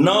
9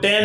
10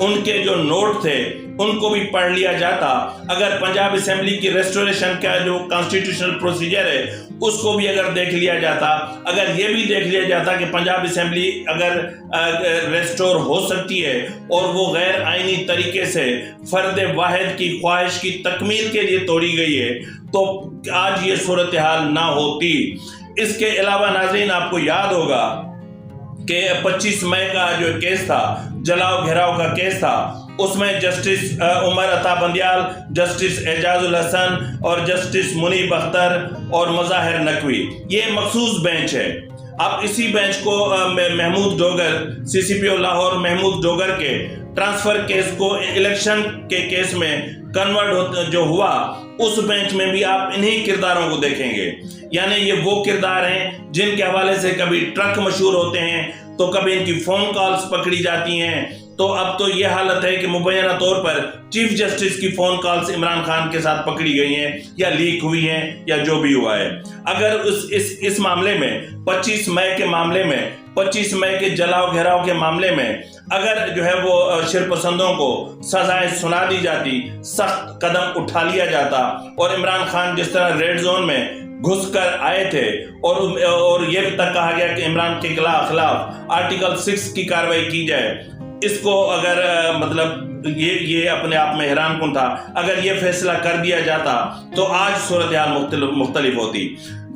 ان کے جو نوٹ تھے ان کو بھی پڑھ لیا جاتا، اگر پنجاب اسمبلی کی ریسٹوریشن کا جو کانسٹیٹیوشنل پروسیجر ہے اس کو بھی اگر دیکھ لیا جاتا، اگر یہ بھی دیکھ لیا جاتا کہ پنجاب اسمبلی اگر ریسٹور ہو سکتی ہے اور وہ غیر آئینی طریقے سے فرد واحد کی خواہش کی تکمیل کے لیے توڑی گئی ہے، تو آج یہ صورتحال نہ ہوتی۔ اس کے علاوہ ناظرین آپ کو یاد ہوگا کہ 25 مئی کا جو کیس تھا، جلاؤ گھیراؤ کا کیس تھا، اس میں جسٹس عمر عطا بندیال، جسٹس اعجاز الحسن اور جسٹس منیب اختر اور مظاہر نقوی، یہ مخصوص بینچ ہے۔ اب اسی بینچ کو محمود ڈوگر، سی سی پی او لاہور محمود ڈوگر کے ٹرانسفر کیس کو الیکشن کے کیس میں کنورٹ جو ہوا، اس بینچ میں بھی آپ انہی کرداروں کو دیکھیں گے۔ یعنی یہ وہ کردار ہیں جن کے حوالے سے کبھی ٹرک مشہور ہوتے ہیں تو کبھی ان کی فون کالز پکڑی جاتی ہیں۔ تو اب تو یہ حالت ہے کہ مبینہ طور پر چیف جسٹس کی فون کالز عمران خان کے ساتھ پکڑی گئی ہیں یا لیک ہوئی ہیں یا جو بھی ہوا ہے۔ اگر اس معاملے میں 25 مئی کے معاملے میں، 25 مئی کے جلاؤ گھیراؤ کے معاملے میں اگر جو ہے وہ شرپسندوں کو سزائیں سنا دی جاتی، سخت قدم اٹھا لیا جاتا، اور عمران خان جس طرح ریڈ زون میں گھس کر آئے تھے اور یہ تک کہا گیا کہ عمران کے خلاف آرٹیکل 6 کی کارروائی کی جائے، اس کو اگر مطلب یہ اپنے آپ میں حیران کن تھا۔ اگر یہ فیصلہ کر دیا جاتا تو آج صورتحال مختلف ہوتی۔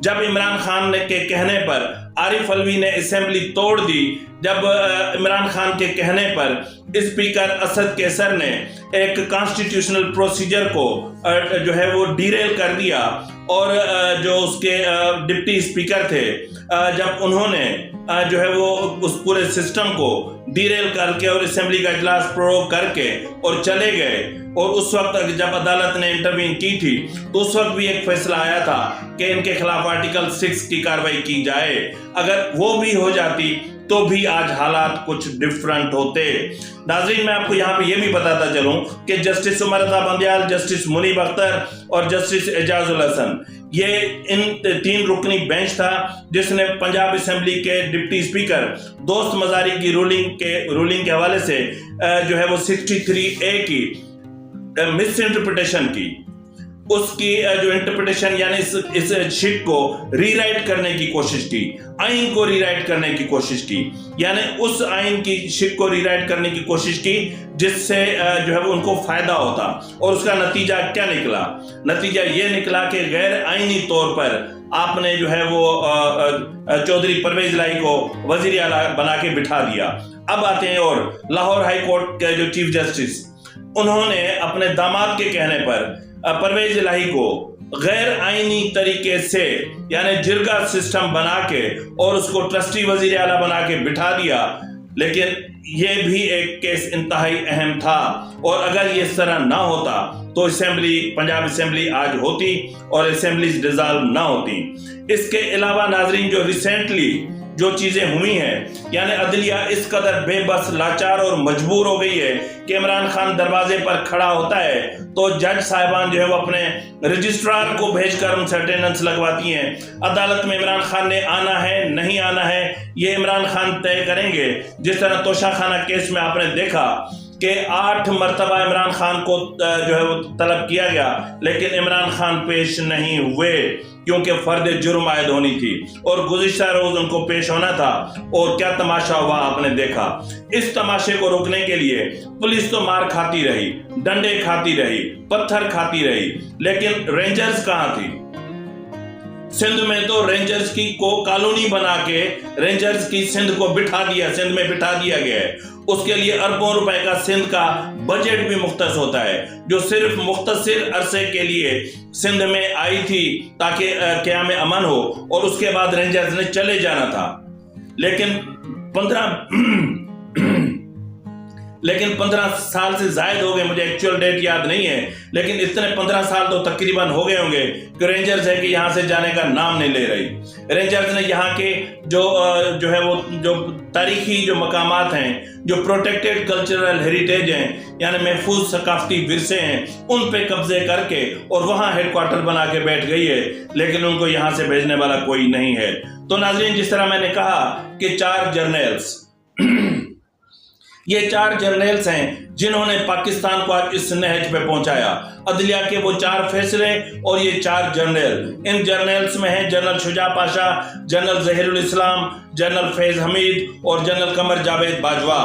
جب عمران خان کے کہنے پر عارف علوی نے اسمبلی توڑ دی، جب عمران خان کے کہنے پر اسپیکر اسد کیسر نے ایک کانسٹیٹیوشنل پروسیجر کو جو ہے وہ ڈیریل کر دیا، اور جو اس کے ڈپٹی اسپیکر تھے جب انہوں نے جو ہے وہ اس پورے سسٹم کو ڈیریل کر کے اور اسمبلی کا اجلاس پروگ کر کے اور چلے گئے، اور اس وقت جب عدالت نے انٹروین کی تھی تو اس وقت بھی ایک فیصلہ آیا تھا کہ ان کے خلاف آرٹیکل 6 کی کارروائی کی جائے۔ اگر وہ بھی ہو جاتی تو بھی آج حالات کچھ ڈیفرنٹ ہوتے۔ ناظرین میں آپ کو یہاں پہ یہ بھی بتاتا چلوں کہ جسٹس عمر عطا بندیال، جسٹس منیب اختر اور جسٹس اعجاز الحسن، یہ ان 3 رکنی بینچ تھا جس نے پنجاب اسمبلی کے ڈپٹی اسپیکر دوست مزاری کی رولنگ کے حوالے سے جو ہے وہ 63A کی مس انٹرپریٹیشن کی، اس کی جو انٹرپریٹیشن یعنی اس شک کو ری رائٹ کرنے کی کوشش کی، آئین کو ری رائٹ کرنے کی کوشش کی، یعنی اس آئین کی شک کو ری رائٹ کرنے کی کوشش کی جس سے جو ہے وہ ان کو فائدہ ہوتا۔ اور اس کا نتیجہ کیا نکلا؟ نتیجہ یہ نکلا کہ غیر آئینی طور پر آپ نے جو ہے وہ چودھری پرویز الہی کو وزیر اعلیٰ بنا کے بٹھا دیا۔ اب آتے ہیں اور لاہور ہائی کورٹ کے جو چیف جسٹس، انہوں نے اپنے داماد کے کہنے پر پرویز الہی کو غیر آئینی طریقے سے یعنی جرگہ سسٹم بنا کے اور اس کو ٹرسٹی وزیر اعلیٰ بنا کے بٹھا دیا، لیکن یہ بھی ایک کیس انتہائی اہم تھا، اور اگر یہ اس طرح نہ ہوتا تو پنجاب اسمبلی آج ہوتی اور اسمبلیز ڈیزالو نہ ہوتی۔ اس کے علاوہ ناظرین جو ریسنٹلی جو چیزیں ہوئی ہیں، یعنی عدلیہ اس قدر بے بس، لاچار اور مجبور ہو گئی ہے کہ عمران خان دروازے پر کھڑا ہوتا ہے تو جج صاحبان جو ہے وہ اپنے رجسٹرار کو بھیج کر ان سے اٹینڈنس لگواتی ہیں۔ عدالت میں عمران خان نے آنا ہے نہیں آنا ہے یہ عمران خان طے کریں گے۔ جس طرح توشہ خانہ کیس میں آپ نے دیکھا کہ 8 مرتبہ عمران خان کو جو ہے وہ طلب کیا گیا، لیکن عمران خان پیش نہیں ہوئے کیونکہ فرد جرم عائد ہونی تھی، اور گزشتہ روز ان کو پیش ہونا تھا، اور کیا تماشا ہوا آپ نے دیکھا۔ اس تماشے کو روکنے کے لیے پولیس تو مار کھاتی رہی، ڈنڈے کھاتی رہی، پتھر کھاتی رہی، لیکن رینجرز کہاں تھی؟ سندھ میں تو رینجرز کی کو کالونی بنا کے رینجرز کی سندھ کو بٹھا دیا گیا ہے۔ اس کے لیے اربوں روپے کا سندھ کا بجٹ بھی مختص ہوتا ہے، جو صرف مختصر عرصے کے لیے سندھ میں آئی تھی تاکہ قیام امن ہو، اور اس کے بعد رینجرز نے چلے جانا تھا۔ لیکن 15 سال سے زائد ہو گئے، مجھے ایکچوئل ڈیٹ یاد نہیں ہے، لیکن اتنے 15 سال تو تقریباً ہو گئے ہوں گے کہ رینجرز ہے کہ یہاں سے جانے کا نام نہیں لے رہی۔ رینجرز نے یہاں کے جو ہے وہ جو تاریخی جو مقامات ہیں، جو پروٹیکٹڈ کلچرل ہیریٹیج ہیں، یعنی محفوظ ثقافتی ورثے ہیں، ان پہ قبضے کر کے اور وہاں ہیڈ کوارٹر بنا کے بیٹھ گئی ہے، لیکن ان کو یہاں سے بھیجنے والا کوئی نہیں ہے۔ تو ناظرین، جس طرح میں نے کہا کہ 4 جرنیلز یہ 4 جرنیلز ہیں جنہوں نے پاکستان کو آج اس نہج پہ پہنچایا۔ عدلیہ کے وہ 4 فیصلے اور یہ 4 جرنیل، ان جرنیلز میں ہیں جنرل شجاع پاشا، جنرل ظہیر الاسلام، جنرل فیض حمید اور جنرل قمر جاوید باجوہ۔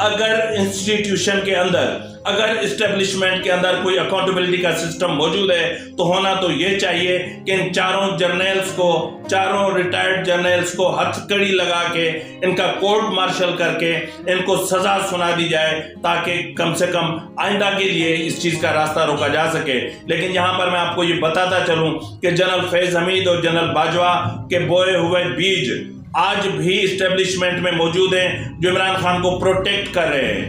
اگر انسٹیٹیوشن کے اندر، اگر اسٹیبلشمنٹ کے اندر کوئی اکاؤنٹیبلٹی کا سسٹم موجود ہے تو ہونا تو یہ چاہیے کہ ان 4 جرنیلز کو، 4 ریٹائرڈ جرنیلز کو ہتھ کڑی لگا کے ان کا کورٹ مارشل کر کے ان کو سزا سنا دی جائے، تاکہ کم سے کم آئندہ کے لیے اس چیز کا راستہ روکا جا سکے۔ لیکن یہاں پر میں آپ کو یہ بتاتا چلوں کہ جنرل فیض حمید اور جنرل باجوہ کے بوئے ہوئے بیج آج بھی اسٹیبلشمنٹ میں موجود ہیں جو عمران خان کو پروٹیکٹ کر رہے ہیں۔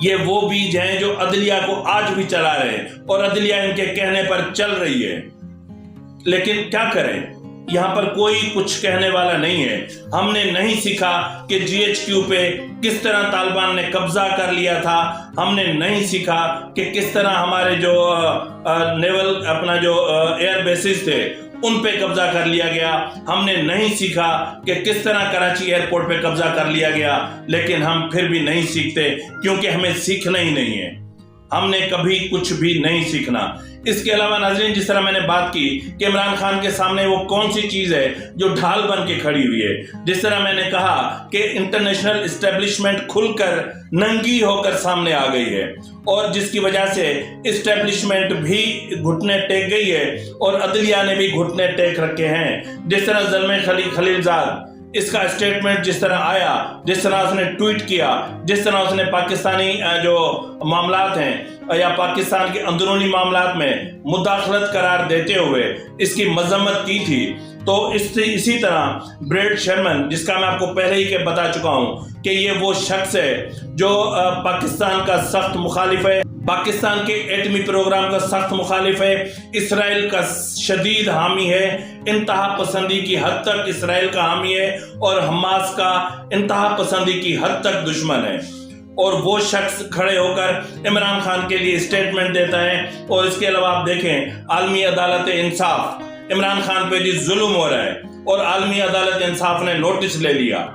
یہ وہ بیج ہیں جو عدلیہ کو آج بھی چلا رہے ہیں اور عدلیہ ان کے کہنے پر چل رہی ہے۔ لیکن کیا کریں، یہاں پر کوئی کچھ کہنے والا نہیں ہے۔ ہم نے نہیں سیکھا کہ جی ایچ کیو پہ کس طرح طالبان نے قبضہ کر لیا تھا، ہم نے نہیں سیکھا کہ کس طرح ہمارے جو نیول اپنا جو ایئر بیسز تھے ان پہ قبضہ کر لیا گیا، ہم نے نہیں سیکھا کہ کس طرح کراچی ایئرپورٹ پہ قبضہ کر لیا گیا۔ لیکن ہم پھر بھی نہیں سیکھتے کیونکہ ہمیں سیکھنا ہی نہیں ہے، ہم نے کبھی کچھ بھی نہیں سیکھنا۔ اس کے علاوہ ناظرین، جس طرح میں نے بات کی کہ عمران خان کے سامنے وہ کون سی چیز ہے جو ڈھال بن کے کھڑی ہوئی ہے، جس طرح میں نے کہا کہ انٹرنیشنل اسٹیبلشمنٹ کھل کر ننگی ہو کر سامنے آ گئی ہے اور جس کی وجہ سے اسٹیبلشمنٹ بھی گھٹنے ٹیک گئی ہے اور عدلیہ نے بھی گھٹنے ٹیک رکھے ہیں۔ جس طرح زلمے خلیل زاد، اس کا اسٹیٹمنٹ جس طرح آیا، جس طرح اس نے ٹویٹ کیا، جس طرح اس نے پاکستانی جو معاملات ہیں یا پاکستان کے اندرونی معاملات میں مداخلت قرار دیتے ہوئے اس کی مذمت کی تھی، تو اسی طرح بریڈ شرمن، جس کا میں آپ کو پہلے ہی کہ بتا چکا ہوں کہ یہ وہ شخص ہے جو پاکستان کا سخت مخالف ہے، پاکستان کے ایٹمی پروگرام کا سخت مخالف ہے، اسرائیل کا شدید حامی ہے، انتہا پسندی کی حد تک اسرائیل کا حامی ہے اور حماس کا انتہا پسندی کی حد تک دشمن ہے۔ اور وہ شخص کھڑے ہو کر عمران خان کے لیے اسٹیٹمنٹ دیتا ہے۔ اور اس کے علاوہ آپ دیکھیں عالمی عدالت انصاف، عمران خان پہ جس ظلم ہو رہا ہے اور عالمی عدالت انصاف نے نوٹس لے لیا۔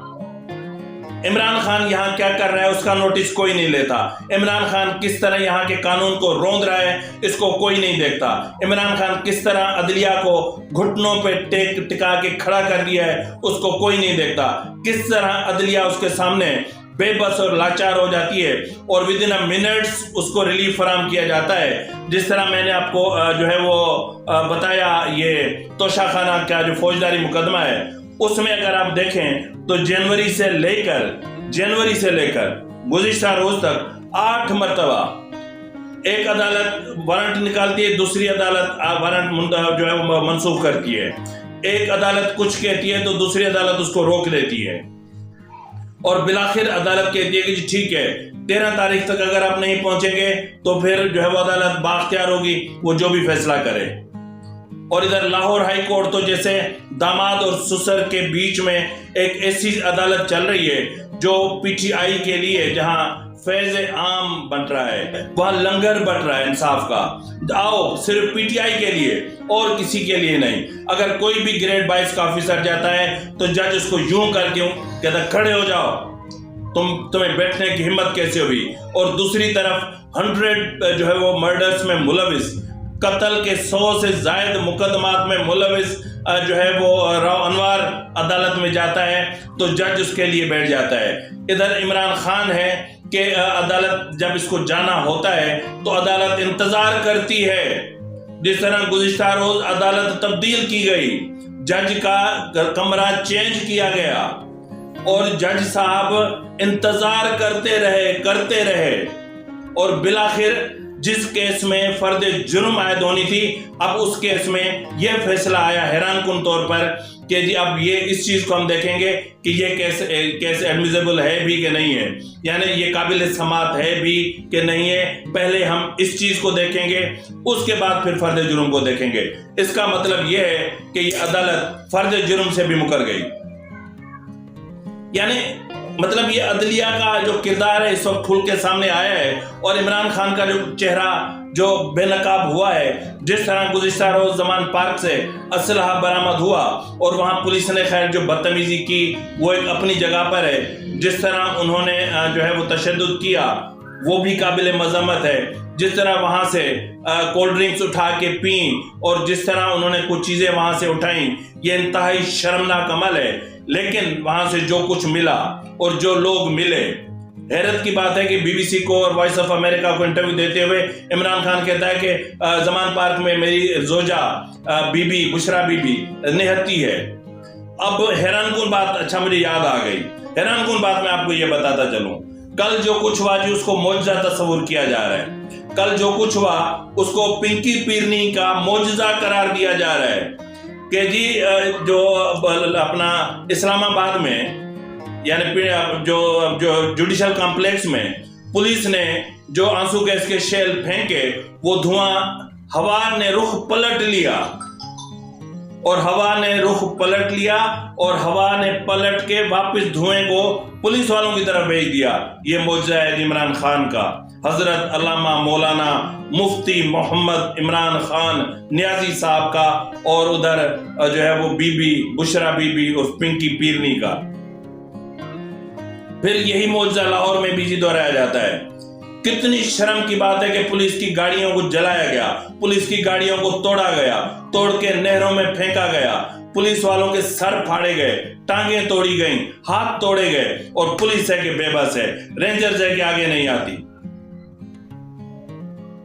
عمران خان یہاں کیا کر رہا ہے اس کا نوٹس کوئی نہیں لیتا۔ عمران خان کس طرح یہاں کے قانون کو روند رہا ہے اس کو کوئی نہیں دیکھتا۔ عمران خان کس طرح عدلیہ کو گھٹنوں پہ ٹکا کے کھڑا کر دیا ہے اس کو کوئی نہیں دیکھتا۔ کس طرح عدلیہ اس کے سامنے بے بس اور لاچار ہو جاتی ہے اور ود ان منٹس اس کو ریلیف فراہم کیا جاتا ہے۔ جس طرح میں نے آپ کو جو ہے وہ بتایا، یہ توشہ خانہ کا جو فوجداری مقدمہ ہے اس میں اگر آپ دیکھیں تو جنوری سے لے کر گزشتہ روز تک 8 مرتبہ ایک عدالت وارنٹ نکالتی ہے، دوسری عدالت وارنٹ جو ہے وہ منسوخ کرتی ہے، ایک عدالت کچھ کہتی ہے تو دوسری عدالت اس کو روک دیتی ہے اور بلاخر عدالت کہتی ہے کہ جی ٹھیک ہے 13 تاریخ تک اگر آپ نہیں پہنچیں گے تو پھر جو ہے وہ عدالت بااختیار ہوگی، وہ جو بھی فیصلہ کرے۔ اور ادھر لاہور ہائی کورٹ تو جیسے داماد اور سسر کے بیچ میں ایک ایسی عدالت چل رہی ہے جو پی ٹی آئی کے لیے جہاں فیض عام بن رہا ہے، وہاں لنگر بٹ رہا ہے انصاف کا۔ آؤ صرف پی ٹی آئی کے لیے اور کسی کے لیے نہیں۔ اگر کوئی بھی گریڈ 22 کا آفیسر جاتا ہے تو جج اس کو یوں کر کے کہتا کھڑے ہو جاؤ، تمہیں بیٹھنے کی ہمت کیسے ہوئی؟ اور دوسری طرف 100 جو ہے وہ مرڈرز میں ملوث، قتل کے 100 سے زائد مقدمات میں ملوث جو ہے وہ راو انوار عدالت میں جاتا ہے تو جج اس کے لیے بیٹھ جاتا ہے۔ ادھر عمران خان ہے کہ عدالت جب اس کو جانا ہوتا ہے تو عدالت انتظار کرتی ہے۔ جس طرح گزشتہ روز عدالت تبدیل کی گئی، جج کا کمرہ چینج کیا گیا اور جج صاحب انتظار کرتے رہے اور بالآخر جس کیس میں فرد جرم عائد ہونی تھی اب اس کیس میں یہ فیصلہ آیا حیران کن طور پر کہ جی اب یہ اس چیز کو ہم دیکھیں گے کہ یہ کیس ایڈمیزیبل ہے بھی کہ نہیں ہے، یعنی یہ قابل سماعت ہے بھی کہ نہیں ہے۔ پہلے ہم اس چیز کو دیکھیں گے، اس کے بعد پھر فرد جرم کو دیکھیں گے۔ اس کا مطلب یہ ہے کہ یہ عدالت فرد جرم سے بھی مکر گئی، یعنی مطلب یہ عدلیہ کا جو کردار ہے اس وقت کھل کے سامنے آیا ہے اور عمران خان کا جو چہرہ جو بے نقاب ہوا ہے۔ جس طرح گزشتہ روز زمان پارک سے اسلحہ برآمد ہوا اور وہاں پولیس نے خیر جو بدتمیزی کی وہ ایک اپنی جگہ پر ہے، جس طرح انہوں نے جو ہے وہ تشدد کیا وہ بھی قابل مذمت ہے، جس طرح وہاں سے کولڈ ڈرنکس اٹھا کے پین اور جس طرح انہوں نے کچھ چیزیں وہاں سے اٹھائیں، یہ انتہائی شرمناک عمل ہے۔ لیکن وہاں سے جو کچھ ملا اور جو لوگ ملے، حیرت کی بات ہے کہ بی بی سی کو اور وائس آف امریکہ کو انٹرویو دیتے ہوئے عمران خان کہتا ہے کہ زمان پارک میں میری زوجہ be be Bushra be be نہتی ہے۔ اب حیران کن بات، اچھا مجھے یاد آ گئی، حیران کن بات میں آپ کو یہ بتاتا چلوں، کل جو کچھ ہوا جی اس کو معجزہ تصور کیا جا رہا ہے، کل جو کچھ ہوا اس کو پنکی پیرنی کا معجزہ قرار دیا جا رہا ہے کہ جی جو اپنا اسلام آباد میں یعنی جو جوڈیشل کمپلیکس میں پولیس نے جو آنسو گیس کے شیل پھینکے، وہ دھواں ہوا نے رخ پلٹ لیا اور ہوا نے رخ پلٹ لیا اور ہوا نے پلٹ کے واپس دھوئیں کو پولیس والوں کی طرف بھیج دیا۔ یہ معجزہ ہے عمران خان کا، حضرت علامہ مولانا مفتی محمد عمران خان نیازی صاحب کا، اور ادھر جو ہے وہ be be Bushra be be اور پنکی پیرنی کا۔ پھر یہی معجزہ لاہور میں بھی دہرایا جاتا ہے۔ کتنی شرم کی بات ہے کہ پولیس کی گاڑیوں کو جلایا گیا، پولیس کی گاڑیوں کو توڑا گیا، توڑ کے نہروں میں پھینکا گیا، پولیس والوں کے سر پھاڑے گئے، ٹانگیں توڑی گئیں، ہاتھ توڑے گئے، اور پولیس ہے کہ بے بس ہے، رینجرز ہے کہ آگے نہیں آتی،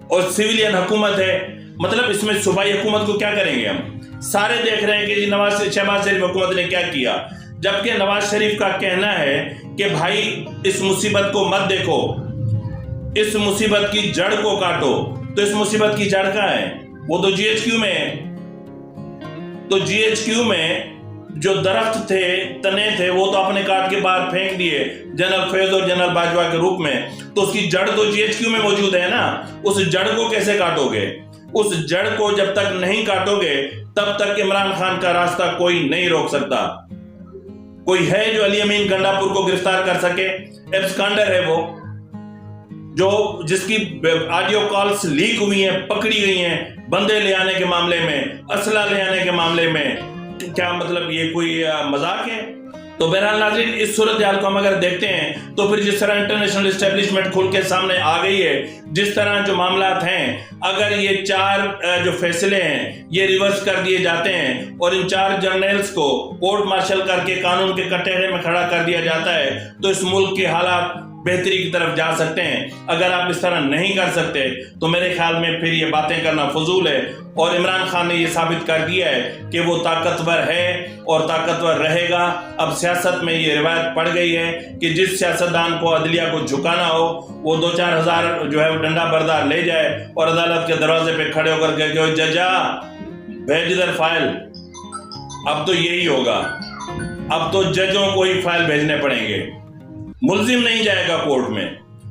اور سیویلین حکومت ہے۔ مطلب اس میں صوبائی حکومت کو کیا کریں گے ہم؟ سارے دیکھ رہے ہیں کہ جی شہباز شریف حکومت نے کیا کیا، جبکہ نواز شریف کا کہنا ہے کہ بھائی اس مصیبت کو مت دیکھو، اس مصیبت کی جڑ کو کاٹو۔ تو اس مصیبت کی جڑ کہاں ہے؟ وہ تو جی ایچ کیو میں ہے۔ تو جی ایچ کیو میں جو درخت تھے، تنے تھے، وہ تو اپنے کاٹ کے باہر پھینک دیے جنرل فیض اور جنرل باجوہ کے روپ میں، تو اس کی جڑ تو جی ایچ کیو میں موجود ہے نا۔ اس جڑ کو کیسے کاٹو گے؟ اس جڑ کو جب تک نہیں کاٹو گے تب تک عمران خان کا راستہ کوئی نہیں روک سکتا۔ کوئی ہے جو علی امین گنڈا پور کو گرفتار کر سکے؟ ایبسکانڈر ہے وہ، جو جس کی آڈیو کالز لیک ہوئی ہیں، پکڑی گئی ہیں، بندے لے آنے کے معاملے میں، اسلحہ لے آنے کے معاملے میں۔ کیا مطلب یہ کوئی مذاق ہے؟ تو بہرحال ناظرین، اس صورتحال کو ہم اگر دیکھتے ہیں تو پھر جس طرح انٹرنیشنل اسٹیبلشمنٹ کھل کے سامنے آ گئی ہے، جس طرح جو معاملات ہیں، اگر یہ 4 جو فیصلے ہیں یہ ریورس کر دیے جاتے ہیں اور ان 4 جرنیلز کو کورٹ مارشل کر کے قانون کے کٹہرے میں کھڑا کر دیا جاتا ہے تو اس ملک کے حالات بہتری کی طرف جا سکتے ہیں۔ اگر آپ اس طرح نہیں کر سکتے تو میرے خیال میں پھر یہ باتیں کرنا فضول ہے، اور عمران خان نے یہ ثابت کر دیا ہے کہ وہ طاقتور ہے اور طاقتور رہے گا۔ اب سیاست میں یہ روایت پڑ گئی ہے کہ جس سیاستدان کو عدلیہ کو جھکانا ہو وہ 2-4 ہزار جو ہے وہ ڈنڈا بردار لے جائے اور عدالت کے دروازے پہ کھڑے ہو کر کہ ججا بھیج ادھر فائل۔ اب تو یہی ہوگا، اب تو ججوں کو ہی فائل بھیجنے پڑیں گے، ملزم نہیں جائے گا کورٹ میں۔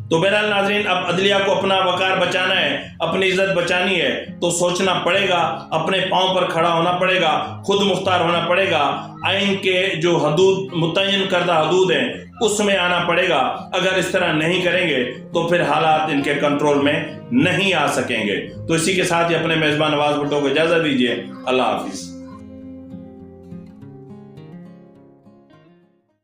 تو بہرحال ناظرین، اب عدلیہ کو اپنا وقار بچانا ہے، اپنی عزت بچانی ہے تو سوچنا پڑے گا، اپنے پاؤں پر کھڑا ہونا پڑے گا، خود مختار ہونا پڑے گا، آئین کے جو حدود متعین کردہ حدود ہیں اس میں آنا پڑے گا۔ اگر اس طرح نہیں کریں گے تو پھر حالات ان کے کنٹرول میں نہیں آ سکیں گے۔ تو اسی کے ساتھ ہی اپنے میزبان نواز بھٹو کو اجازت دیجیے۔ اللہ حافظ۔